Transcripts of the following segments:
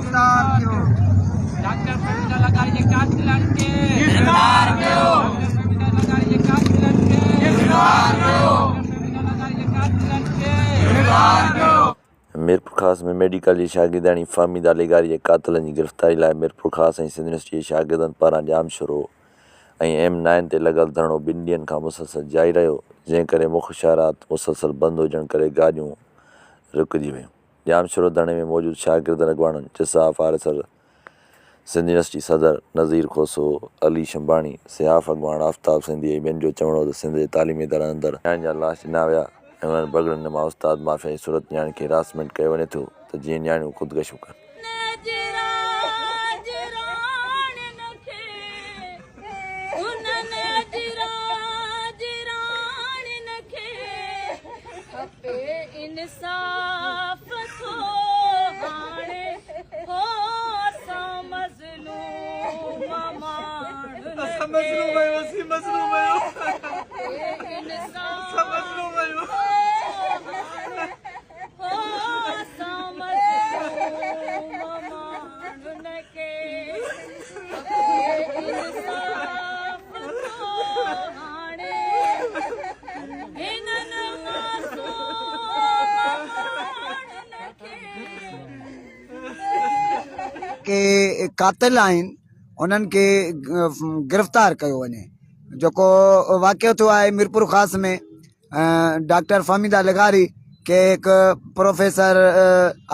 गिरफ्तार कयो। डॉक्टर फमीदा लगारी जे कातिलन खे गिरफ्तार कयो। फमीदा लगारी जे कातिलन खे गिरफ्तार कयो। फमीदा लगारी जे कातिलन खे गिरफ्तार कयो। मीरपुर ख़ास में मेडिकल जी शागिर्दाणी फाहमीदा लेगारी जे कातिलनि जी गिरफ़्तारी लाइ मीरपुर ख़ास ऐं सिंध यूनिवर्सिटी जे शागिर्दनि पारां जाम शुरू ऐं M9 ते लॻल धरणो 2 ॾींहंनि खां मुसलसल जारी रहियो, जंहिं करे मुख्य शाहरात मुसलसल बंदि हुजण करे गाॾियूं रुकिजी वयूं। जाम शुरू धरणे में मौजूदु शागिर्दनि अॻवाननि जिसाफ़ आरसर सिंध यूनिवर्सिटी सदर नज़ीर खोसो, अली शंबाणी, सिहाफ़ अॻवान आफ़ताब सिंधी ऐं ॿियनि जो चवणो हो त सिंध जे तालीमी इदारनि अंदरि न्याणी जा लाश ॾिना विया ऐं उन्हनि बगड़नि मां उस्ताद माफ़िया जी सूरत न्याणी खे हिरासमेंट कयो वञे थो त जीअं न्याणियूं ख़ुदकशियूं कनि। के कातिल आहिनि उन्हनि खे गिरफ़्तार कयो वञे। जेको वाक़ियो थियो आहे मीरपुर ख़ास में डॉक्टर फमीदा लेगारी के हिकु प्रोफेसर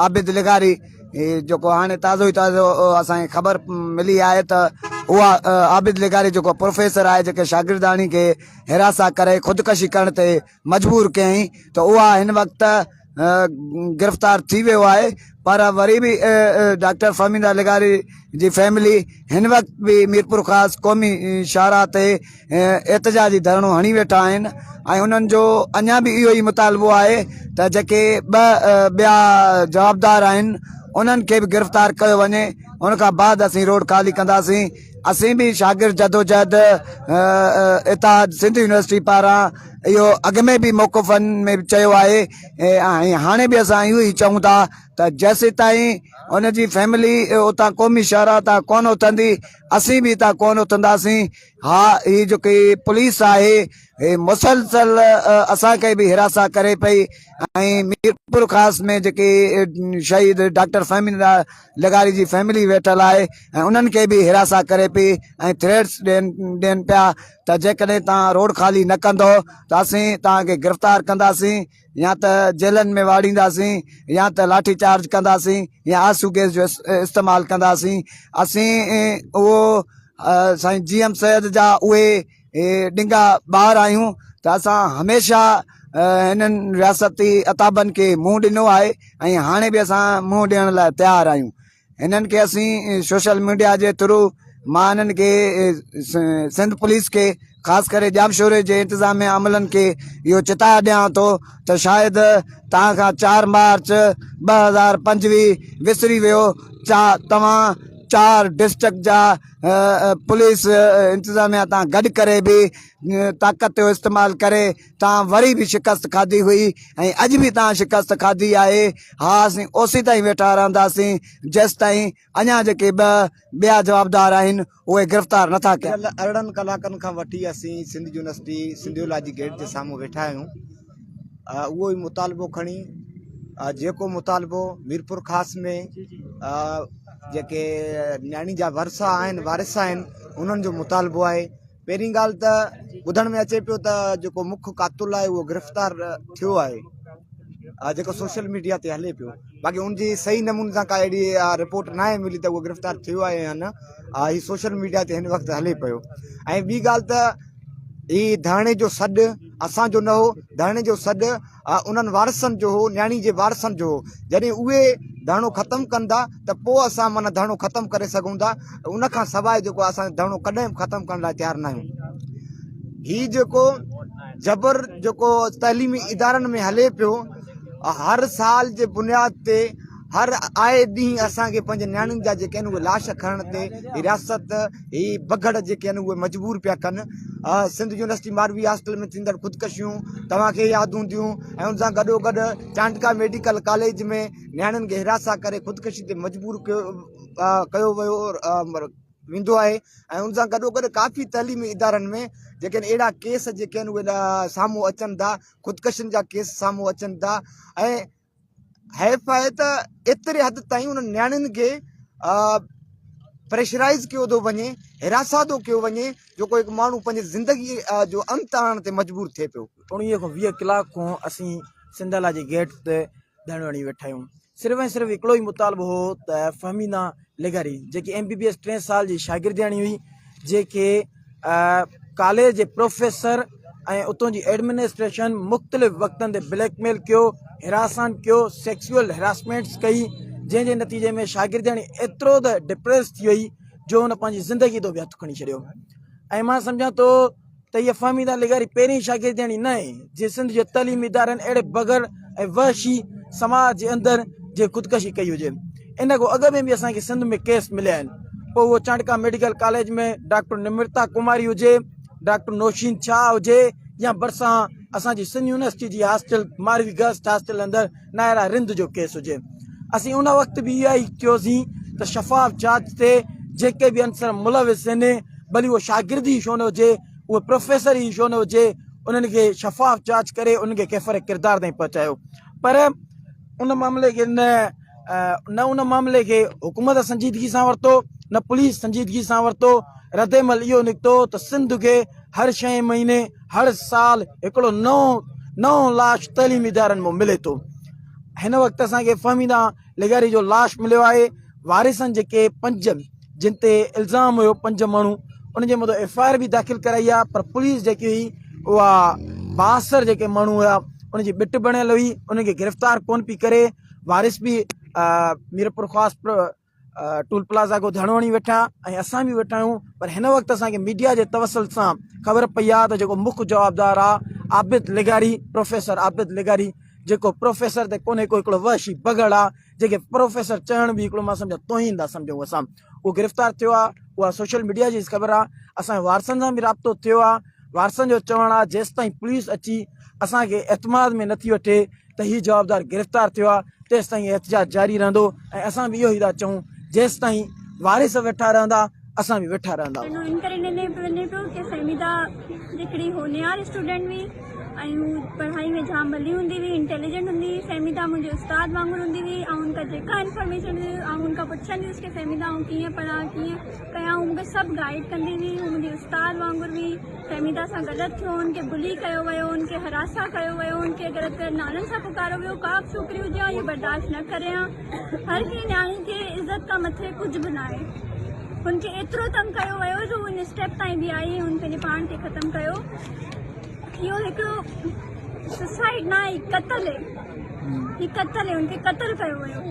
आबिद लेगारी जेको हाणे ताज़ो ई ताज़ो असांखे ख़बर मिली आहे त उहा आबिद लेगारी जेको प्रोफेसर आहे जेके शागिर्दाणी खे हिरासा करे ख़ुदकशी करण ते मजबूर कयईं त उहा हिन वक़्तु गिरफ़्तार थी वियो आहे। पर वरी बि डॉक्टर फमीदा लेगारी जी फैमिली हिन वक़्त भी मीरपुर ख़ास क़ौमी शाहराह ते एहतजाजी धरणो हणी वेठा आहिनि ऐं उन्हनि जो अञा बि इहो ई मुतालबो आहे त जेके ॿिया जवाबदार आहिनि उन्हनि खे बि गिरफ़्तार कयो वञे। उन खां बाद असीं रोड खाली कंदासीं। असीं बि शागिर्द जदोजहद इत्तेहाद सिंध यूनिवर्सिटी पारां इहो अॻ में बि मौक़फ़नि में चयो आहे ऐं हाणे बि असां इहो ई चऊं था त जेसीं ताईं उनजी फैमिली उतां क़ौमी शाहराह तां कोन उथंदी असीं बि हितां कोन उथंदासीं। हा, ही जेकी पुलिस आहे हे मुसलसल असांखे बि हिरासा करे पई ऐं मीरपुर ख़ास में जेके शहीद डॉक्टर फमीदा लेगारी जी फैमिली वेठल आहे ऐं उन्हनि खे बि हिरासा करे पई ऐं थ्रेट्स ॾियनि पिया त जेकॾहिं तव्हां रोड खाली न कंदो त असीं तव्हांखे गिरफ़्तार कंदासीं या त जेलनि में वाड़ींदासीं या त लाठी चार्ज कंदासीं या आंसू गैस जो इस्तेमालु कंदासीं। असीं उहो साईं GM सैयद जा उहे ॾिंगा ॿार आहियूं त असां हमेशह हिननि रियासती अताबनि खे मुंहुं ॾिनो आहे ऐं हाणे बि असां मुंहुं ॾियण लाइ तयारु आहियूं। हिननि खे असीं सोशल मीडिया जे थ्रू मां हिननि खे सिंध पुलिस खे ख़ासि करे जामशोरे जे इंतिज़ामिया अमलनि खे इहो चिताए ॾियां थो त शायदि तव्हां खां 4 मार्च 2025 विसरी वियो तव्हां 4 डिस्ट्रिक्ट जा पुलिस इंतिज़ामिया तां गॾु करे बि ताक़त जो इस्तेमालु करे तव्हां वरी बि शिकस्त खाधी हुई ऐं अॼु बि तव्हां शिकस्त खाधी आहे। हा, असीं ओसी ताईं वेठा रहंदासीं जेसि ताईं अञा जेके ॿिया जवाबदार आहिनि उहे गिरफ़्तार नथा कनि। 18 कलाकनि खां वठी असीं सिंध यूनिवर्सिटी सिंधियोलॉजी गेट जे साम्हूं वेठा आहियूं। उहो ई मुतालबो खणी जेको मुतालबो मीरपुर ख़ास में जेके न्याणी जा वरसा आहिनि वारिस आहिनि उन्हनि जो मुतालबो आहे। पहिरीं ॻाल्हि त ॿुधण में अचे पियो त जेको मुख्य कातुल आहे उहो गिरफ़्तार थियो आहे जेको सोशल मीडिया ते हले पियो। बाक़ी उनजी सही नमूने सां का अहिड़ी रिपोर्ट न आहे मिली त उहो गिरफ़्तार थियो आहे या न। हीउ सोशल मीडिया ते हिन वक़्तु हले पियो। ऐं ॿी ॻाल्हि त ही धरणे जो सॾु असांजो न हो, धरणे जो सॾु उन्हनि वारसनि जो हो, न्याणी जे वारसनि जो हो। जॾहिं उहे धरणो ख़तमु कंदा त पोइ असां माना धरणो ख़तमु करे सघूं था। उन खां सवाइ जेको असां धरणो कॾहिं ख़तमु करण लाइ तयारु न आहियूं। हीउ जेको जबर जेको तइलीमी इदारनि में हले पियो हर साल जे बुनियाद ते हर आए ॾींहुं असांखे पंहिंजे नियाणियुनि जा जेके आहिनि उहे लाश खणण ते हिरासत ही बगड़ जेके आहिनि उहे मजबूर पिया कनि। सिंध यूनिवर्सिटी मारवी हॉस्टल में थींदड़ ख़ुदकशियूं तव्हांखे यादि हूंदियूं ऐं उन सां गॾोगॾु चांडका मेडिकल कॉलेज में नियाणियुनि खे हिरासा करे ख़ुदकशी ते मजबूर कयो वियो वेंदो आहे ऐं उन सां गॾोगॾु काफ़ी तइलीमी इदारनि में जेके अहिड़ा केस जेके आहिनि उहे साम्हूं अचनि था, ख़ुदकशियुनि जा केस साम्हूं अचनि था। ऐं हैफ़ आहे त एतिरे हद ताईं उन्हनि नियाणियुनि खे प्रेशराइज़ कयो थो वञे, हिरासा थो कयो वञे, जेको हिकु माण्हू पंहिंजी ज़िंदगी जो अंत आणण ते मजबूर थिए पियो। 19 खां 20 कलाक खां असीं सिंधला जे गेट ते धरणो हणी वेठा आहियूं। सिर्फ़ु ऐं सिर्फ़ु हिकिड़ो ई मुतालबो हो त फ़हमीदा लेगारी जेकी MBBS 3 साल जी शागिर्दियाणी हुई, जेके कॉलेज जे प्रोफेसर ऐं उतां जी एडमिनिस्ट्रेशन मुख़्तलिफ़ वक़्तनि ते ब्लैकमेल कयो, हिरासन कयो, सेक्सुअल हिरासमेंट्स कई, जंहिंजे नतीजे में शागिर्दियाणी एतिरो त डिप्रेस थी वई जो हुन पंहिंजी ज़िंदगी तो बि हथु खणी छॾियो। ऐं मां सम्झां थो त इहा फ़हमीदा लेगारी पहिरीं शागिर्दियाणी न आहे जे सिंध जे तइलीमी इदारनि अहिड़े बग़ैर ऐं वहशी समाज जे अंदरि जे ख़ुदकशी कई हुजे। इन खां अॻु में बि असांखे सिंध में केस मिलिया आहिनि। पोइ उहो चांडका मेडिकल कॉलेज में डॉक्टर निमृता कुमारी हुजे, डॉक्टर नौशीन शाह हुजे, या भरिसां असांजी सिंध यूनिवर्सिटी जी हॉस्टल मारवी गर्ल्स हॉस्टल अंदरि नायरा रिंद जो केस हुजे। असीं उन वक़्तु बि इहा ई चयोसीं त शफ़ाफ़ जांच ते जेके बि अंसर मुलविस आहिनि, भली उहो शागिर्द ई छो न हुजे, उहो प्रोफेसर ई छो न हुजे, उन्हनि खे शफ़ाफ़ जांच करे उन्हनि खे कैफ़र किरदार ताईं पहुचायो। पर उन मामले खे न उन मामले खे हुकूमत संजीदगी सां वरितो, न पुलिस संजीदगी सां वरितो। रदेमल इहो निकितो त सिंध खे हर 6 महीने हर साल हिकिड़ो नओं लाश तइलीमी इदारनि में मिले थो। हिन वक़्तु असांखे फ़हमीदा लेगारी जो लाश मिलियो आहे। वारिसनि जेके 5 जिन ते इल्ज़ाम हुयो, 5 माण्हू, उनजे मथां FIR बि दाख़िल कराई आहे, पर पुलिस जेकी हुई उहा 62 जेके माण्हू हुआ उनजी बिट बणियल हुई, उनखे गिरफ़्तार कोन पई करे। वारिस बि मीरपुर ख़ासि टूल प्लाज़ा को धरणो हणी वेठा ऐं असां बि वेठा आहियूं। पर हिन वक़्तु असांखे मीडिया जे तवसल सां ख़बर पई आहे त जेको मुख्य जवाबदार आहे आबिद लेगारी, प्रोफेसर आबिद लेगारी, जेको प्रोफेसर ते कोन्हे को हिकिड़ो वहशी बगड़ आहे, जेके प्रोफेसर चवण बि हिकिड़ो मां सम्झा तोहीन था सम्झूं असां, उहो गिरफ़्तार थियो आहे। उहा सोशल मीडिया जी ख़बर आहे। असांजे वारसनि सां बि राब्तो थियो आहे। वारसनि जो चवणु आहे जेसि ताईं पुलिस अची असांखे एतमाद में नथी वठे त हीउ जवाबदार गिरफ़्तार थियो आहे, तेसि ताईं एहतिजाज जारी रहंदो। ऐं असां बि इहो ई था चऊं, जेसि ताईं वारिस वेठा रहंदा असां बि वेठा रहंदा। इन करे वञे पियो कि फ़हमीदा हिकिड़ी होनहार स्टूडेंट हुई ऐं पढ़ाई में जाम भली हूंदी हुई, इंटेलिजेंट हूंदी हुई। फ़हमीदा मुंहिंजे उस्ताद वांगुरु हूंदी हुई ऐं उनका जेका इन्फॉर्मेशन हुई ऐं उनका पुछंदी हुअसि कि फ़हमीदा ऐं कीअं पढ़ा कीअं कयां, मूंखे सभु गाइड कंदी हुई। हू मुंहिंजी उस्ताद वांगुरु हुई। फ़हमीदा सां ग़लति थियो, उनखे बुली कयो वियो, उनखे हरासा कयो वियो, उनखे ग़लति नालनि सां पुकारो वियो। का बि छोकिरी हुजे इहो बर्दाश्त न करे। हर कंहिं न्याणी खे इज़त खां मथे कुझु बि न आहे। उनखे एतिरो तंग कयो वियो जो उन स्टेप ताईं बि आई, हुन पंहिंजे पाण खे ख़तमु कयो। इहो हिकिड़ो सुसाइड न आहे, क़तल आहे। हीउ क़तल आहे, उनखे क़तल कयो वियो।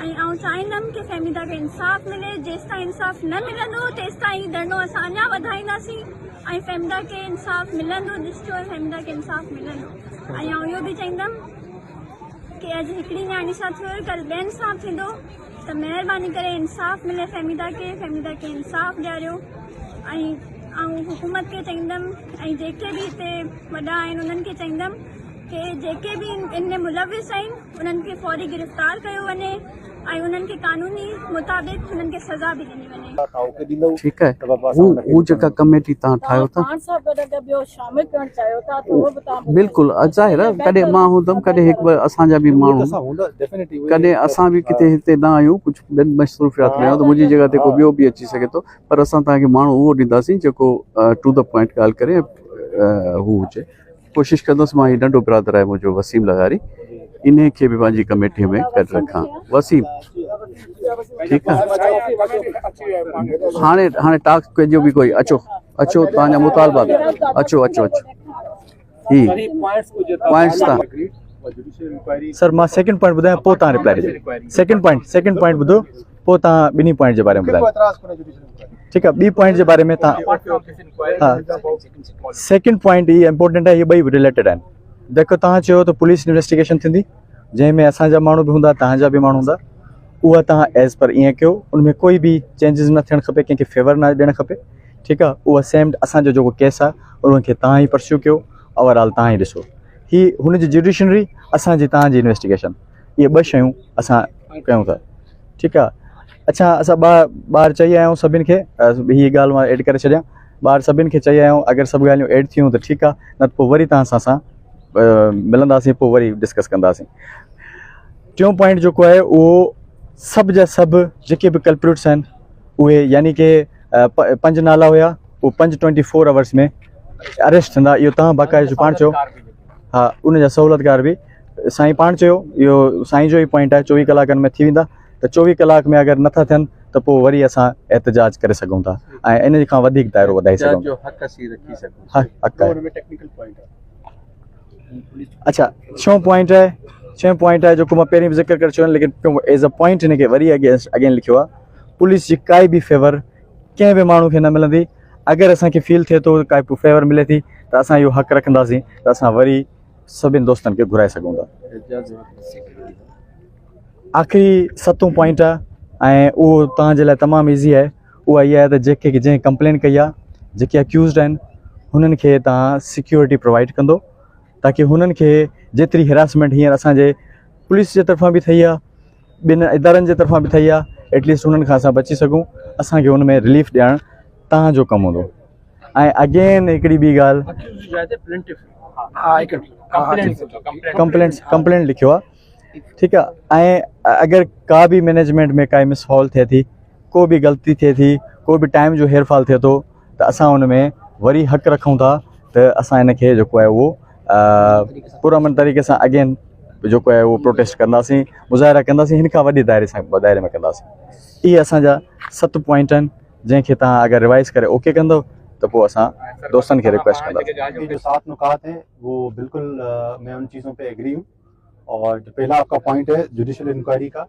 ऐं आउं चाहींदमि कि फ़हमीदा खे इंसाफ़ मिले। जेसि ताईं इंसाफ़ न मिलंदो तेसि ताईं धरणो असां अञा वधाईंदासीं ऐं फ़हमीदा खे इंसाफ़ मिलंदो, ॾिसजो फ़हमीदा खे इंसाफ़ मिलंदो। ऐं आउं इहो बि चईंदमि कि अॼु हिकिड़ी न्याणी सां थियो, कल्ह ॿियनि सां थींदो, त महिरबानी करे इंसाफ़ मिले फ़हमीदा खे इंसाफ़ ॾियारियो। ऐं आउं हुकूमत खे चईंदमि ऐं जेके बि हिते वॾा आहिनि उन्हनि खे चईंदमि कि जेके बि इन में मुलविस आहिनि उन्हनि खे फौरी गिरफ़्तार कयो वञे ऐं उन्हनि खे कानूनी मुताबिक़ उन्हनि खे सज़ा बि ॾिनी वञे। ठीकु आहे। हू जेका कमेटी तव्हां ठाहियो था, बिल्कुलु ज़ाहिर आहे कॾहिं मां हूंदुमि, कॾहिं हिकु ॿ असांजा बि माण्हू, कॾहिं असां बि किथे हिते न आहियूं, कुझु ॿियनि मसरूफ़ियात में आहियूं त मुंहिंजी जॻह ते को ॿियो बि अची सघे थो। पर असां तव्हांखे माण्हू उहो ॾींदासीं जेको टू द पॉइंट ॻाल्हि करे हू हुजे। कोशिशि कंदुसि। मां हीउ नंढो ब्रदर आहे मुंहिंजो वसीम लगारी, इन खे बि पंहिंजी कमेटीअ में गॾु रखां। वसीम ठीकु आहे। हाणे टास्क कजो बि कोई अचो तव्हांजा मुतालबा अचो ही पॉइंट्स था। सर मां सेकंड पॉइंट ॿुधायां पोइ तव्हां रिप्लाई ॾिजो। सेकंड पॉइंट ॿुधो, पोइ तव्हां ॿिन्ही पॉइंट जे बारे में ॿुधायो। ठीकु आहे। ॿी पॉइंट जे बारे में तव्हां, हा सेकंड पॉइंट ही इम्पोर्टेंट आहे, ये ॿई रिलेटेड आहिनि। जेको तव्हां चयो त पुलिस इन्वेस्टिगेशन थींदी, जंहिंमें असांजा माण्हू बि हूंदा, तव्हांजा बि माण्हू हूंदा, उहा तव्हां एज़ पर ईअं कयो, उनमें कोई बि चेंजिस न थियणु खपे, कंहिंखे फेवर न ॾियणु खपे, ठीकु आहे। उहा सेम असांजो जेको केस आहे उनखे तव्हां ई परस्यू कयो, ओवरऑल तव्हां ई ॾिसो। ही हुनजी जुडिशनरी, असांजी तव्हांजी इन्वेस्टिगेशन, इहे ॿ शयूं असां कयूं था, ठीकु आहे। अच्छा, असां ॿार चई आया आहियूं सभिनि खे, हीअ ॻाल्हि मां एड करे छॾियां, ॿार सभिनि खे चई आया आहियूं, अगरि सभु ॻाल्हियूं एड थियूं त ठीकु आहे, न त पोइ वरी तव्हां सां असां मिलंदासीं, पोइ वरी डिस्कस कंदासीं। टियों पॉइंट जेको आहे उहो सभु जा सभु जेके बि कल्प्रिट्स आहिनि उहे, यानी कि 5 नाला हुया, उहे 5 24 आवर्स में अरेस्ट थींदा। इहो तव्हां बाक़ाइदो पाण चयो, हा, उनजा सहूलियतकार बि साईं पाण चयो, इहो साईं जो ई पॉइंट आहे, 24 कलाकनि में थी वेंदा। त 24 कलाक में अगरि नथा थियनि त पोइ वरी असां एहतजाज करे सघूं था ऐं इन खां वधीक दाइरो वधाए सघूं था। हक़ आहे। अच्छा, 6 पॉइंट आहे जेको मां पहिरीं बि ज़िक्र करे छॾियो, लेकिन एज़ अ पॉइंट हिनखे वरी अगेन लिखियो आहे। पुलिस जी काई बि फेवर कंहिं बि माण्हू खे न मिलंदी। अगरि असांखे फील थिए थो काई फेवर मिले थी त असां इहो हक़ रखंदासीं त असां वरी सभिनि दोस्तनि खे घुराए सघूं था। आख़िरी 7 पॉइंट आहे ऐं उहो तव्हांजे लाइ तमामु ईज़ी आहे। उहा इहा आहे त जंहिं कंप्लेन कई आहे, जेके अक्यूज़ड आहिनि, हुननि खे तव्हां सिक्योरिटी प्रोवाइड कंदो, ताकी हुननि खे जेतिरी हिरासमेंट हींअर असांजे पुलिस जे तरफ़ां बि थी आहे, ॿिनि इदारनि जे तरफ़ां बि थी आहे, एटलीस्ट हुननि खां असां बची सघूं। असांखे हुन में रिलीफ ॾियणु तव्हांजो कमु हूंदो। ऐं अगेन हिकिड़ी ॿी ॻाल्हि, कंप्लेंट लिखियो आहे, ठीकु आहे। ऐं अगरि का बि मैनेजमेंट में काई मिसहॉल थिए थी, को बि ग़लती थिए थी, को बि टाइम जो हेरफाल थिए थो, त असां हुन में वरी हक़ रखूं था त असां हिन खे जेको आहे उहो पुरअमन तरीक़े सां अगेन जेको आहे उहो प्रोटेस्ट कंदासीं, मुज़ाहिरा कंदासीं, हिन खां वॾे दायरे में कंदासीं। इहे असांजा 7 पॉइंट आहिनि, जंहिंखे तव्हां अगरि रिवाइज़ करे ओके कंदो त पोइ असां दोस्तनि खे रिक्वेस्ट कंदासीं। जो 7 नुकात हैं वो बिल्कुल मैं उन चीज़ों पे एग्री हूँ। और जो पहला आपका पॉइंट है जुडिशल इंक्वायरी का,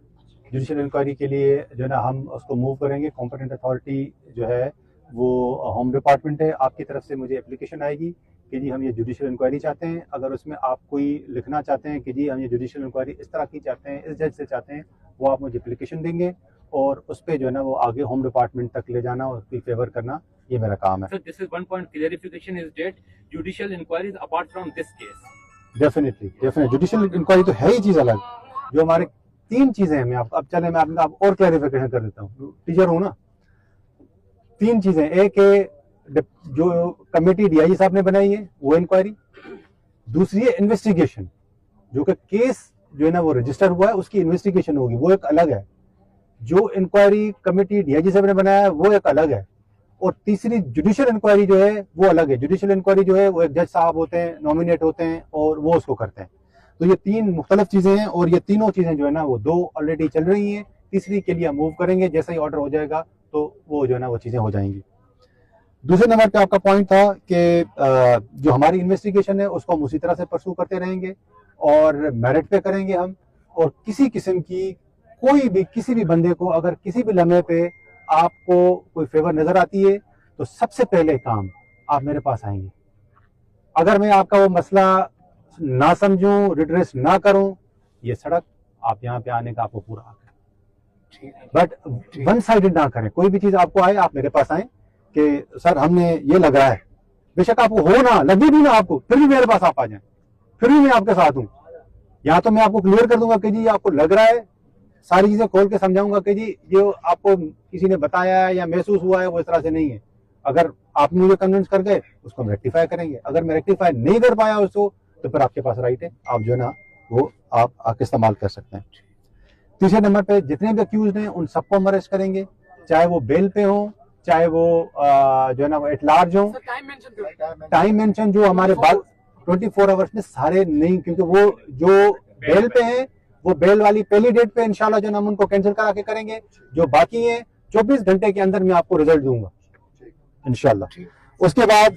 जुडिशल इंक्वायरी के लिए जो है ना हम उसको मूव करेंगे। कॉम्पिटेंट अथॉरिटी जो है वो होम डिपार्टमेंट है। आपकी तरफ से मुझे एप्लीकेशन आएगी कि जी हम ये जुडिशल इंक्वायरी चाहते हैं। अगर उसमें आप कोई लिखना चाहते हैं कि जी हम ये जुडिशल इंक्वायरी इस तरह की चाहते हैं, इस जज से चाहते हैं, वो आप मुझे एप्लीकेशन देंगे और उस पर जो है ना वो आगे होम डिपार्टमेंट तक ले जाना और उसकी फेवर करना, ये मेरा काम है। So this is one point clarification is that judicial inquiries apart from this case. Definitely judicial inquiry तो है ही चीज़ अलग। जो हमारे 3 चीज़ें हैं, मैं अब चले मैं आपको और क्लैरिफिकेशन कर देता हूँ, टीचर हूँ ना। 3 चीज़ें, एक है जो कमेटी डीआईजी साहब ने बनाई है वो इंक्वायरी, दूसरी है इन्वेस्टिगेशन, जो कि केस जो है ना वो रजिस्टर हुआ है उसकी इन्वेस्टिगेशन होगी, वो एक अलग है। जो इंक्वायरी कमेटी डीआईजी साहब ने बनाया है वो एक अलग है। और तीसरी जुडिशियल इंक्वायरी जो है वो अलग है। जुडिशियल इंक्वायरी जो है वो एक जज साहब होते हैं, नॉमिनेट होते हैं और वो उसको करते हैं। तो ये 3 मुख्तलिफ चीज़ें हैं और ये तीनों चीज़ें जो है ना वो 2 ऑलरेडी चल रही हैं, तीसरी के लिए हम मूव करेंगे। जैसा ही ऑर्डर हो जाएगा तो वो जो है ना वो चीज़ें हो जाएंगी। दूसरे नंबर पे आपका पॉइंट था कि जो हमारी इन्वेस्टिगेशन है उसको हम उसी तरह से परसू करते रहेंगे और मेरिट पे करेंगे हम। और किसी किस्म की कोई भी किसी भी बंदे को अगर किसी भी लम्हे पे आपको कोई फेवर नजर आती है तो सबसे पहले काम आप मेरे पास आएंगे। अगर मैं आपका वो मसला ना समझूं, रिड्रेस ना करूं, ये सड़क आप यहाँ पे आने का आपको पूरा हक है। बट वन साइडेड ना करें। कोई भी चीज आपको आए आप मेरे पास आए कि सर हमने ये लग रहा है, बेशक आपको हो ना लगे भी ना आपको, फिर भी मेरे पास आप आ जाए, फिर भी मैं आपके साथ हूँ। या तो मैं आपको क्लियर कर दूंगा कि जी आपको लग रहा है, सारी चीजें खोल के समझाऊंगा कि जी जो आपको किसी ने बताया है या महसूस हुआ है वो इस तरह से नहीं है। अगर आप मुझे कन्विंस कर गए उसको हम रेक्टिफाई करेंगे। अगर मैं रेक्टिफाई नहीं कर पाया उसको तो फिर आपके पास राइट है, आप जो है ना वो आप आके इस्तेमाल कर सकते हैं। तीसरे नंबर पे जितने भी अक्यूज हैं उन सबको हम अरेस्ट करेंगे, चाहे वो बेल पे हो, चाहे वो जो है ना वो एट लार्ज हो। टाइम मेंशन जो हमारे बाद 24 आवर्स में सारे नहीं, क्योंकि वो जो बेल पे हैं वो बेल वाली पहली डेट पे इंशाल्लाह जो हम उनको कैंसिल करा के करेंगे। जो बाकी हैं 24 घंटे के अंदर मैं आपको रिजल्ट दूंगा इंशाल्लाह। उसके बाद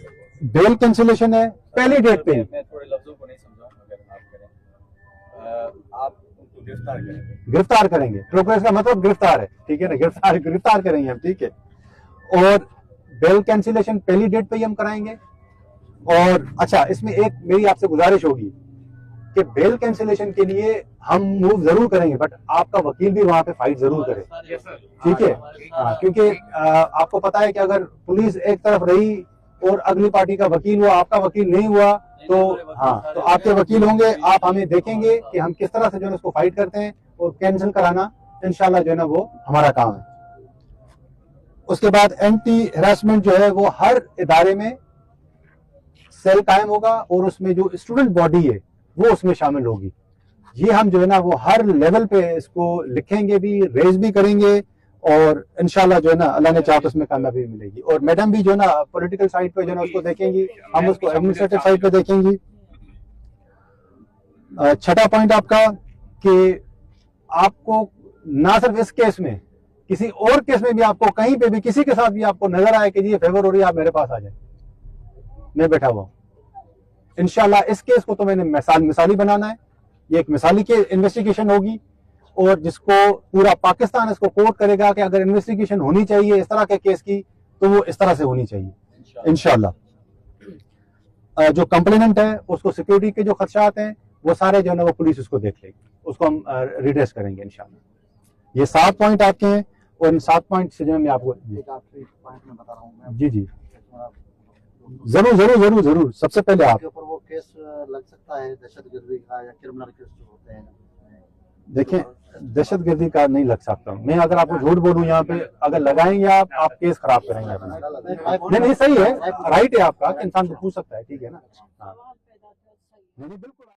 बेल कैंसिलेशन है पहली डेट पे। मैं थोड़े लफ्जों को नहीं समझा, अगर आप करें आप उनको गिरफ्तार करेंगे। प्रोग्रेस का मतलब गिरफ्तार है, ठीक है ना, गिरफ्तार करेंगे हम, ठीक है। और बेल कैंसिलेशन पहली डेट पे ही हम कराएंगे। और अच्छा, इसमें एक मेरी आपसे गुजारिश होगी कि बेल कैंसिलेशन के लिए हम मूव जरूर करेंगे, बट आपका वकील भी वहां पे फाइट जरूर करे, ठीक है। हाँ, क्योंकि आपको पता है कि अगर पुलिस एक तरफ रही और अगली पार्टी का वकील हुआ, आपका वकील नहीं हुआ, तो हाँ, तो आपके वकील होंगे, आप हमें देखेंगे कि हम किस तरह से जो है उसको फाइट करते हैं, और कैंसिल कराना इंशाल्लाह जो है ना वो हमारा काम है। उसके बाद एंटी हैरेसमेंट जो है वो हर इदारे में सेल कायम होगा, और उसमें जो स्टूडेंट बॉडी है वो उसमें शामिल होगी। ये हम जो है ना वो हर लेवल पे इसको लिखेंगे भी, रेज भी करेंगे, और इंशाल्लाह जो है ना अल्लाह ने चाहा तो उसमें कामयाबी मिलेगी। और मैडम भी जो है ना पॉलिटिकल साइड पे जो है ना उसको देखेंगी, हम उसको एडमिनिस्ट्रेटिव साइड पे देखेंगी। छठा पॉइंट आपका कि आपको ना सिर्फ इस केस में, किसी और केस में भी आपको कहीं पे भी किसी के साथ भी आपको नजर आए कि जी ये फेवर हो रही है, आप मेरे पास आ जाए, मैं बैठा हुआ हूं। इंशाल्लाह इस केस को तो मैंने मिसाली बनाना है, ये एक मिसाली के इन्वेस्टिगेशन होगी, और जिसको पूरा पाकिस्तान इसको कोट करेगा कि अगर इन्वेस्टिगेशन होनी चाहिए इस तरह के केस की तो वो इस तरह से होनी चाहिए इंशाल्लाह। जो कंप्लेनेंट है उसको सिक्योरिटी के जो खदशात हैं वो सारे जो है ना वो पुलिस उसको देख लेगी, उसको हम रिड्रेस करेंगे इंशाल्लाह। ये 7 पॉइंट आपके हैं, और इन 7 पॉइंट से जो है मैं आपको जी जी जरूर जरूर जरूर जरूर सबसे पहले आप ऊपर वो केस लग सकता है दहशतगर्दी का या क्रिमिनल केस जो होते हैं। देखें, दहशतगर्दी का नहीं लग सकता, मैं अगर आपको झूठ बोलूं यहाँ पे, अगर लगाएंगे आप केस खराब करेंगे अपना। नहीं सही है, राइट है आपका कि इंसान को पूछ सकता है, ठीक है ना। हाँ नहीं बिल्कुल।